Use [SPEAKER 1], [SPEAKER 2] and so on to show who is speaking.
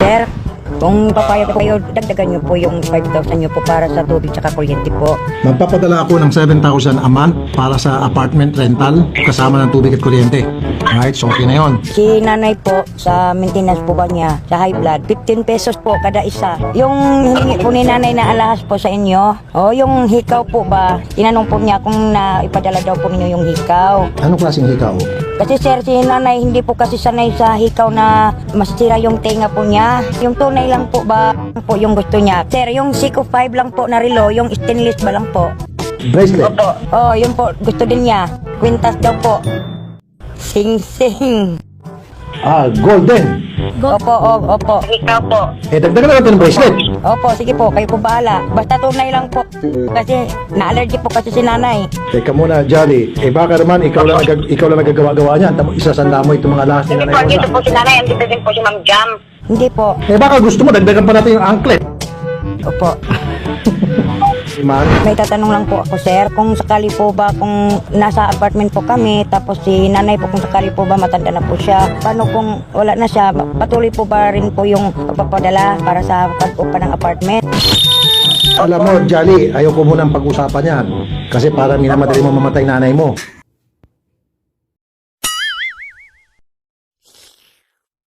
[SPEAKER 1] Sir, kung papayag po kayo, dagdagan nyo po yung 5,000 nyo po para sa tubig tsaka kuryente po.
[SPEAKER 2] Magpapadala ako ng 7,000 a month para sa apartment rental kasama ng tubig at kuryente. Alright, so okay na yun.
[SPEAKER 1] Si nanay po, sa maintenance po ba niya, sa high blood, 15 pesos po kada isa. Yung hiningi po ni nanay na alahas po sa inyo, o yung hikaw po ba, tinanong po niya kung naipadala daw po ninyo yung hikaw.
[SPEAKER 2] Anong klaseng hikaw?
[SPEAKER 1] Kasi sir, si nanay hindi po kasi sanay sa hikaw na masira yung tenga po niya. Yung tunay lang po ba po yung gusto niya. Sir, yung Seiko 5 lang po na relo, yung stainless ba lang po?
[SPEAKER 2] Bracelet.
[SPEAKER 1] Opo. Oh, yun po, gusto din niya. Quintas daw po. Sing sing.
[SPEAKER 2] Golden.
[SPEAKER 1] Opo, opo. Ikaw po.
[SPEAKER 2] Dagdagan na natin ng bracelet.
[SPEAKER 1] Opo, sige po, kayo po bahala. Basta tunay lang po. Kasi na-allergy po kasi si nanay.
[SPEAKER 2] Teka muna, Jolly. Baka naman ikaw lang nagagawa-gawa niyan. Tapos isasanda mo itong mga lahas ni nanay mo
[SPEAKER 3] Dito po si nanay, andito din po si Ma'am Jam.
[SPEAKER 1] Hindi po.
[SPEAKER 2] Baka gusto mo, dagdagan pa natin yung anklet.
[SPEAKER 1] Opo.
[SPEAKER 2] Man.
[SPEAKER 1] May tatanong lang po ako, sir. Kung sakali po ba, kung nasa apartment po kami, tapos si nanay po, kung sakali po ba matanda na po siya, paano kung wala na siya, patuloy po ba rin po yung pagpapadala para sa pag-upa ng apartment?
[SPEAKER 2] Alam mo, Jolly, ayaw ko munang pag-usapan yan. Kasi parang minamadali mo mamatay nanay mo.